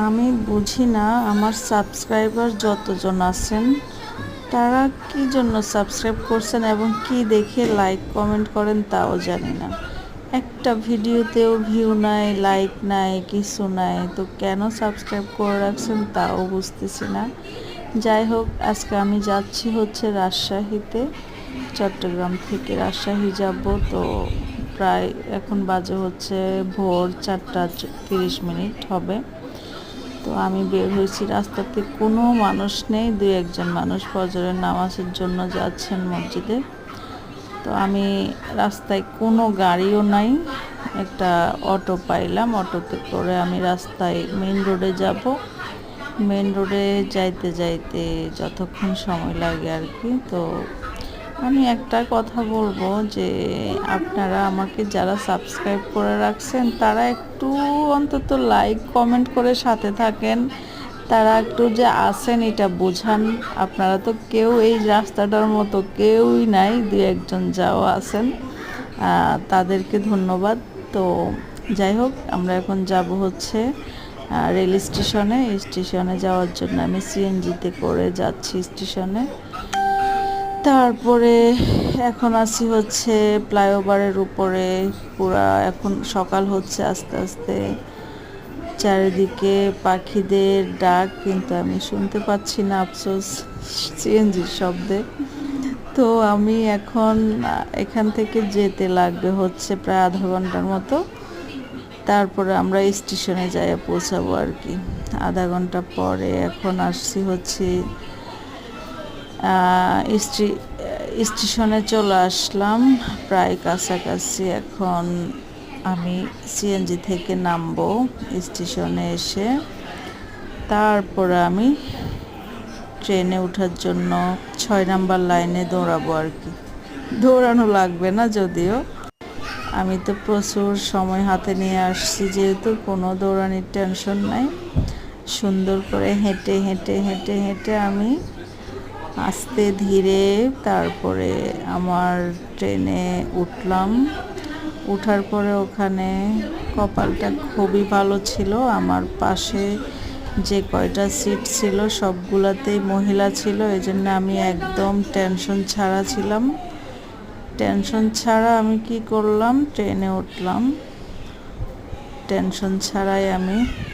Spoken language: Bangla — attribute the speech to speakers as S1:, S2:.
S1: আমি বুঝি না আমার সাবস্ক্রাইবার যতজন আছেন তারা কি জন্য সাবস্ক্রাইব করছেন এবং কি দেখে লাইক কমেন্ট করেন তাও জানি না। একটা ভিডিওতেও ভিউ নাই, লাইক নাই, কিছু নাই, তো কেন সাবস্ক্রাইব করে রাখছেন তাও বুঝতেছি না। যাই হোক, আজকে আমি যাচ্ছি হচ্ছে রাজশাহীতে। চট্টগ্রাম থেকে রাজশাহী যাব। তো প্রায় এখন বাজে হচ্ছে ভোর 4:30 হবে। তো আমি বের হয়েছি, রাস্তাতে কোনো মানুষ নেই, দুই একজন মানুষ ফজরের নামাজের জন্য যাচ্ছেন মসজিদে। তো আমি রাস্তায় কোনো গাড়িও নাই, একটা অটো পাইলাম, অটোতে করে আমি রাস্তায় মেন রোডে যাব। মেন রোডে যাইতে যাইতে যতক্ষণ সময় লাগে আর কি। তো আমি একটা কথা বলবো যে আপনারা আমাকে যারা সাবস্ক্রাইব করে রাখছেন তারা একটু অন্তত লাইক কমেন্ট করে সাথে থাকেন, তারা একটু যে আসেন এটা বোঝান। আপনারা তো কেউ এই রাস্তাটার মতো কেউই নাই, দুই একজন যাও আছেন, তাদেরকে ধন্যবাদ। তো যাই হোক, আমরা এখন যাব হচ্ছে রেল স্টেশনে। স্টেশনে যাওয়ার জন্য আমি সিএনজিতে করে যাচ্ছি স্টেশনে। তারপরে এখন আছি হচ্ছে ফ্লাইওভারের উপরে। পুরা এখন সকাল হচ্ছে আস্তে আস্তে, চারিদিকে পাখিদের ডাক কিন্তু আমি শুনতে পাচ্ছি না, আফসোস, সিএনজির শব্দে। তো আমি এখন এখান থেকে যেতে লাগবে হচ্ছে প্রায় আধা ঘন্টার মতো। তারপরে আমরা স্টেশনে যাই পৌঁছাবো আর কি আধা ঘন্টা পরে। এখন আসছি হচ্ছে স্টেশনে চলে আসলাম, প্রায় কাছাকাছি। এখন আমি সিএনজি থেকে নামবো স্টেশনে এসে, তারপরে আমি ট্রেনে ওঠার জন্য 6 নাম্বার লাইনে দৌড়াবো আর কি। দৌড়ানো লাগবে না যদিও, আমি তো প্রচুর সময় হাতে নিয়ে আসছি, যেহেতু কোনো দৌড়ানির টেনশন নাই। সুন্দর করে হেঁটে হেঁটে হেঁটে হেঁটে আমি আস্তে ধীরে তারপরে আমার ট্রেনে উঠলাম। উঠার পরে ওখানে কপালটা খুবই ভালো ছিল, আমার পাশে যে কয়টা সিট ছিল সবগুলাতেই মহিলা ছিল, এই জন্য আমি একদম টেনশন ছাড়া ছিলাম। টেনশন ছাড়া আমি কি করলাম, ট্রেনে উঠলাম, টেনশন ছাড়াই আমি